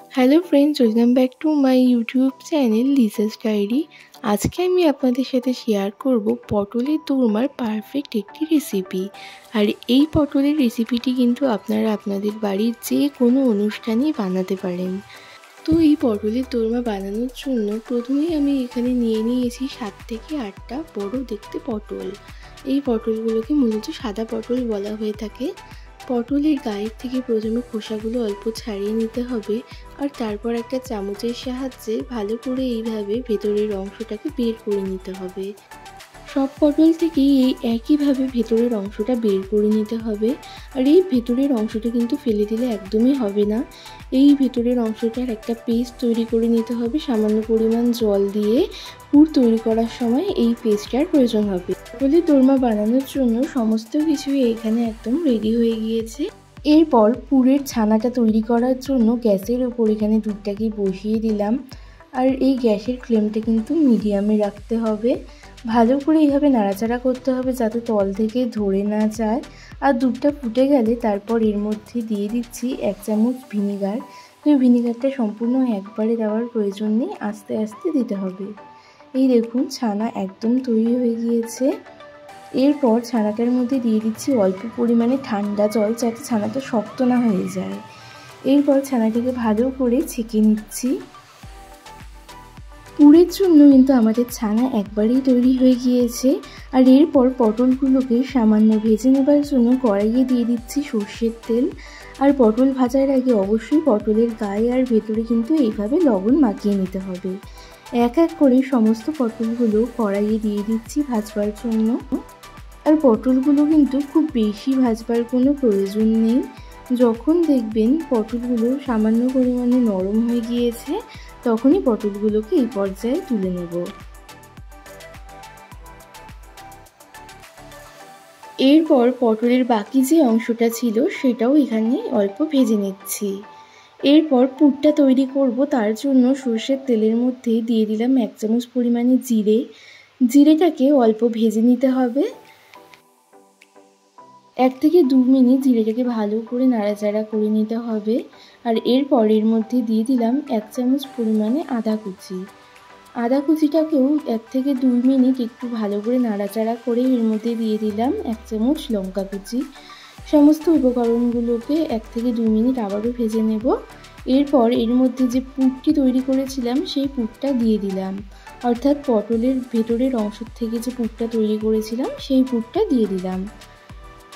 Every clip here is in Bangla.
Hello friends, welcome back to my YouTube channel Lisa's diary. আজকে আমি আপনাদের সাথে শেয়ার করব পটলের দোরমার পারফেক্ট একটি রেসিপি। আর এই পটলের রেসিপিটি কিন্তু আপনারা আপনাদের বাড়ির যে কোনো অনুষ্ঠানেই বানাতে পারেন। তো এই পটলের দোরমা বানানোর জন্য প্রথমেই আমি এখানে নিয়ে নিয়েছি 7 থেকে 8টা বড় দেখতে পটল। এই পটলগুলোকে মূলত সাদা পটল বলা হয়ে থাকে। পটলের গায়ের থেকে প্রথমে খোসাগুলো অল্প ছাড়িয়ে নিতে হবে, আর তারপর একটা চামচের সাহায্যে ভালো করে এইভাবে ভেতরের অংশটাকে বের করে নিতে হবে। সব পটল থেকেই এই একইভাবে ভেতরের অংশটা বের করে নিতে হবে। আর এই ভেতরের অংশটা কিন্তু ফেলে দিলে একদমই হবে না। এই ভেতরের অংশটার একটা পেস্ট তৈরি করে নিতে হবে। সামান্য পরিমাণ জল দিয়ে পুর তৈরি করার সময় এই পেস্টটার প্রয়োজন হবে। পটলের দোরমা বানানোর জন্য সমস্ত কিছুই এখানে একদম রেডি হয়ে গিয়েছে। এরপর পুরের ছানাটা তৈরি করার জন্য গ্যাসের ওপর এখানে দুধটাকে বসিয়ে দিলাম। আর এই গ্যাসের ফ্লেমটা কিন্তু মিডিয়ামে রাখতে হবে। ভালো করে এইভাবে নাড়াচাড়া করতে হবে যাতে তল থেকে ধরে না যায়। আর দুধটা ফুটে গেলে তারপর এর মধ্যে দিয়ে দিচ্ছি 1 চামচ ভিনিগার। তো ভিনিগারটা সম্পূর্ণ একবারে দেওয়ার প্রয়োজন নেই, আস্তে আস্তে দিতে হবে। এই দেখুন ছানা একদম তৈরি হয়ে গিয়েছে। এরপর ছানাটার মধ্যে দিয়ে দিচ্ছি অল্প পরিমাণে ঠান্ডা জল, যাতে ছানাটা শক্ত না হয়ে যায়। এরপর ছানাটাকে ভালো করে ছেঁকে নিচ্ছি। পুরের জন্য কিন্তু আমাদের ছানা একবারেই তৈরি হয়ে গিয়েছে। আর এরপর পটলগুলোকে সামান্য ভেজে নেবার জন্য কড়াইয়ে দিয়ে দিচ্ছি সর্ষের তেল। আর পটল ভাজার আগে অবশ্যই পটলের গায়ে আর ভেতরে কিন্তু এইভাবে লবণ মাখিয়ে নিতে হবে। এক এক করে সমস্ত পটলগুলো কড়াইয়ে দিয়ে দিচ্ছি ভাজবার জন্য। আর পটলগুলো কিন্তু খুব বেশি ভাজবার কোনো প্রয়োজন নেই। যখন দেখবেন পটলগুলো সামান্য পরিমাণে নরম হয়ে গিয়েছে, তখনই পটলগুলোকে এই পর্যায়ে তুলে নেব। এরপর পটলের বাকি যে অংশটা ছিল সেটাও এখানে অল্প ভেজে নিচ্ছি। এরপর পুরটা তৈরি করব, তার জন্য সর্ষের তেলের মধ্যে দিয়ে দিলাম 1 চামচ পরিমাণে জিরে। জিরেটাকে অল্প ভেজে নিতে হবে। 1 থেকে 2 মিনিট জিরেটাকে ভালো করে নাড়াচাড়া করে নিতে হবে। আর এরপর এর মধ্যে দিয়ে দিলাম 1 চামচ পরিমাণে আদা কুচি। আদা কুচিটাকেও 1 থেকে 2 মিনিট একটু ভালো করে নাড়াচাড়া করে এর মধ্যে দিয়ে দিলাম 1 চামচ লঙ্কা কুচি। সমস্ত উপকরণগুলোকে 1 থেকে 2 মিনিট আবারও ভেজে নেব। এরপর এর মধ্যে যে পুরটি তৈরি করেছিলাম সেই পুরটা দিয়ে দিলাম, অর্থাৎ পটলের ভেতরের অংশ থেকে যে পুরটা তৈরি করেছিলাম সেই পুরটা দিয়ে দিলাম।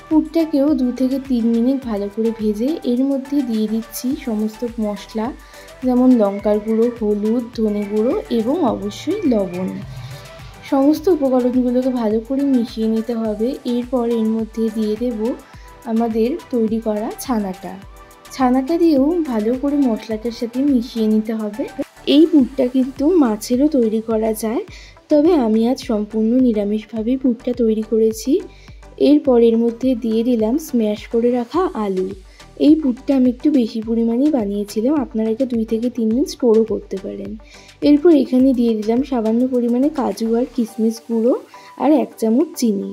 পুরটাকেও 2 থেকে 3 মিনিট ভালো করে ভেজে এর মধ্যে দিয়ে দিচ্ছি সমস্ত মশলা, যেমন লঙ্কার গুঁড়ো, হলুদ, ধনে গুঁড়ো এবং অবশ্যই লবণ। সমস্ত উপকরণগুলোকে ভালো করে মিশিয়ে নিতে হবে। এরপর এর মধ্যে দিয়ে দেব আমাদের তৈরি করা ছানাটা দিয়েও ভালো করে মশলাটার সাথে মিশিয়ে নিতে হবে। এই পুরটা কিন্তু মাছেরও তৈরি করা যায়, তবে আমি আজ সম্পূর্ণ নিরামিষভাবেই পুরটা তৈরি করেছি। এরপর এর মধ্যে দিয়ে দিলাম স্ম্যাশ করে রাখা আলু। এই পুরটা আমি একটু বেশি পরিমাণেই বানিয়েছিলাম, আপনারা এটা 2 থেকে 3 দিন স্টোরও করতে পারেন। এরপর এখানে দিয়ে দিলাম সামান্য পরিমাণে কাজু আর কিশমিশ গুঁড়ো আর 1 চামচ চিনি।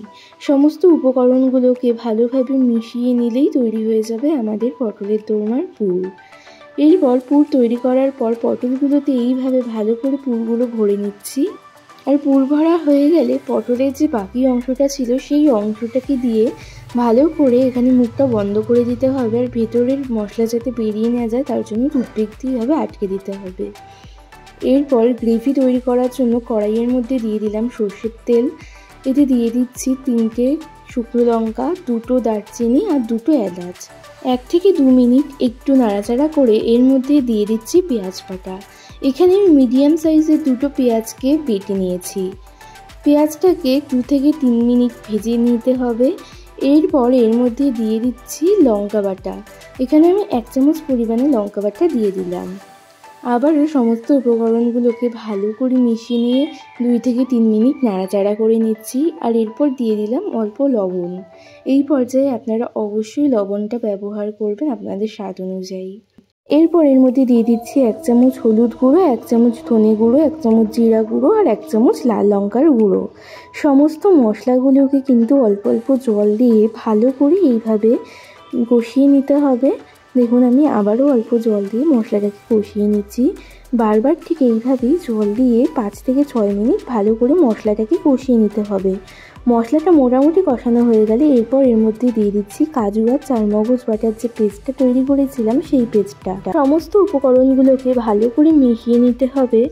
সমস্ত উপকরণগুলোকে ভালোভাবে মিশিয়ে নিলেই তৈরি হয়ে যাবে আমাদের পটলের দোরমার পুর। এরপর পুর তৈরি করার পর পটলগুলোতে এইভাবে ভালো করে পুরগুলো ভরে নিচ্ছি। আর পুর ভরা হয়ে গেলে পটলের যে বাকি অংশটা ছিল সেই অংশটাকে দিয়ে ভালো করে এখানে মুখটা বন্ধ করে দিতে হবে। আর ভেতরের মশলা যাতে বেরিয়ে না যায় তার জন্য টুথপিক দিয়ে এভাবে আটকে দিতে হবে। এরপর গ্রেভি তৈরি করার জন্য কড়াইয়ের মধ্যে দিয়ে দিলাম সর্ষের তেল। এতে দিয়ে দিচ্ছি 3টে শুকনো লঙ্কা, 2টো দারচিনি আর 2টো এলাচ। 1 থেকে 2 মিনিট একটু নাড়াচাড়া করে এর মধ্যে দিয়ে দিচ্ছি পেঁয়াজ বাটা। এখানে আমি মিডিয়াম সাইজের 2টো পেঁয়াজকে বেটে নিয়েছি। পেঁয়াজটাকে 2 থেকে 3 মিনিট ভেজে নিতে হবে। এরপর এর মধ্যে দিয়ে দিচ্ছি লঙ্কা বাটা। এখানে আমি 1 চামচ পরিমাণে লঙ্কা বাটা দিয়ে দিলাম। আবারও সমস্ত উপকরণগুলোকে ভালো করে মিশিয়ে নিয়ে 2 থেকে 3 মিনিট নাড়াচাড়া করে নিচ্ছি। আর এরপর দিয়ে দিলাম অল্প লবণ। এই পর্যায়ে আপনারা অবশ্যই লবণটা ব্যবহার করবেন আপনাদের স্বাদ অনুযায়ী। এরপর এর মধ্যে দিয়ে দিচ্ছি 1 চামচ হলুদ গুঁড়ো, 1 চামচ ধনে গুঁড়ো, 1 চামচ জিরা গুঁড়ো আর 1 চামচ লাল লঙ্কার গুঁড়ো। সমস্ত মশলাগুলোকে কিন্তু অল্প অল্প জল দিয়ে ভালো করে এইভাবে কষিয়ে নিতে হবে। দেখুন আমি আবারও অল্প জল দিয়ে মশলাটাকে কষিয়ে নিচ্ছি। বারবার ঠিক এইভাবেই জল দিয়ে 5 থেকে 6 মিনিট ভালো করে মশলাটাকে কষিয়ে নিতে হবে। মশলাটা মোটামুটি কষানো হয়ে গেলে এরপর এর মধ্যে দিয়ে দিচ্ছি কাজু আর চারমগজ বাটার যে পেস্টটা তৈরি করেছিলাম সেই পেস্টটা। সমস্ত উপকরণগুলোকে ভালো করে মিশিয়ে নিতে হবে।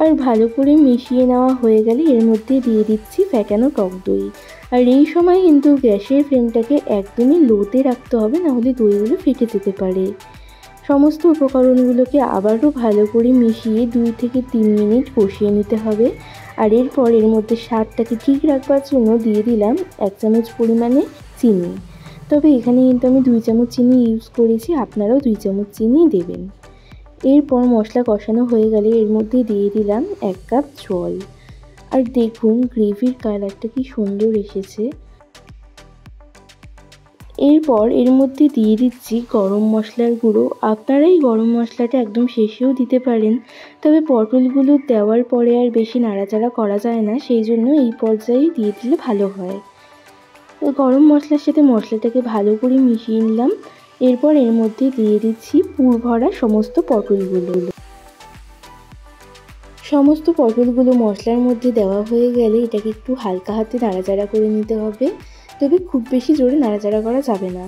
আর ভালো করে মিশিয়ে নেওয়া হয়ে গেলে এর মধ্যে দিয়ে দিচ্ছি ফ্যাটানো টক দই। আর এই সময় কিন্তু গ্যাসের ফ্লেমটাকে একদমই লোতে রাখতে হবে, নাহলে দইগুলো ফেটে যেতে পারে। সমস্ত উপকরণগুলোকে আবারও ভালো করে মিশিয়ে 2 থেকে 3 মিনিট কষিয়ে নিতে হবে। আর এরপর এর মধ্যে স্বাদটাকে ঠিক রাখবার জন্য দিয়ে দিলাম 1 চামচ পরিমাণে চিনি। তবে এখানে কিন্তু আমি 2 চামচ চিনি ইউজ করেছি, আপনারাও 2 চামচ চিনি দেবেন। এরপর মশলা কষানো হয়ে গেলে এর মধ্যে দিয়ে দিলাম 1 কাপ জল। আর দেখুন গ্রেভির কালারটা কি সুন্দর এসেছে। এরপর এর মধ্যে দিয়ে দিচ্ছি গরম মশলার গুঁড়ো। আপনারা এই গরম মশলাটা একদম শেষেও দিতে পারেন, তবে পটলগুলো দেওয়ার পরে আর বেশি নাড়াচাড়া করা যায় না, সেই জন্য এই পর্যায়ে দিয়ে দিলে ভালো হয়। তো গরম মশলার সাথে মশলাটাকে ভালো করে মিশিয়ে নিলাম। এরপর এর মধ্যে দিয়ে দিচ্ছি পুর ভরা সমস্ত পটলগুলো। সমস্ত পটলগুলো মশলার মধ্যে দেওয়া হয়ে গেলে এটাকে একটু হালকা হাতে নাড়াচাড়া করে নিতে হবে, তবে খুব বেশি জোরে নাড়াচাড়া করা যাবে না।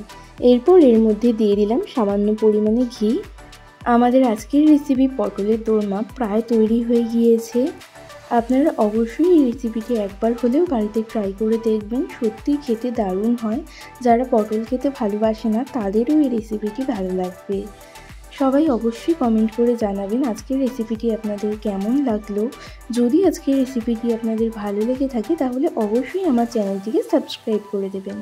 এরপর এর মধ্যে দিয়ে দিলাম সামান্য পরিমাণে ঘি। আমাদের আজকের রেসিপি পটলের দোরমা প্রায় তৈরি হয়ে গিয়েছে। আপনারা অবশ্যই এই রেসিপিটি একবার হলেও বাড়িতে ট্রাই করে দেখবেন, সত্যিই খেতে দারুণ হয়। যারা পটল খেতে ভালোবাসে না তাদেরও এই রেসিপিটি ভালো লাগবে। সবাই অবশ্যই কমেন্ট করে জানাবেন আজকের রেসিপিটি আপনাদের কেমন লাগলো। যদি আজকের রেসিপিটি আপনাদের ভালো লেগে থাকে তাহলে অবশ্যই আমার চ্যানেলটিকে সাবস্ক্রাইব করে দেবেন।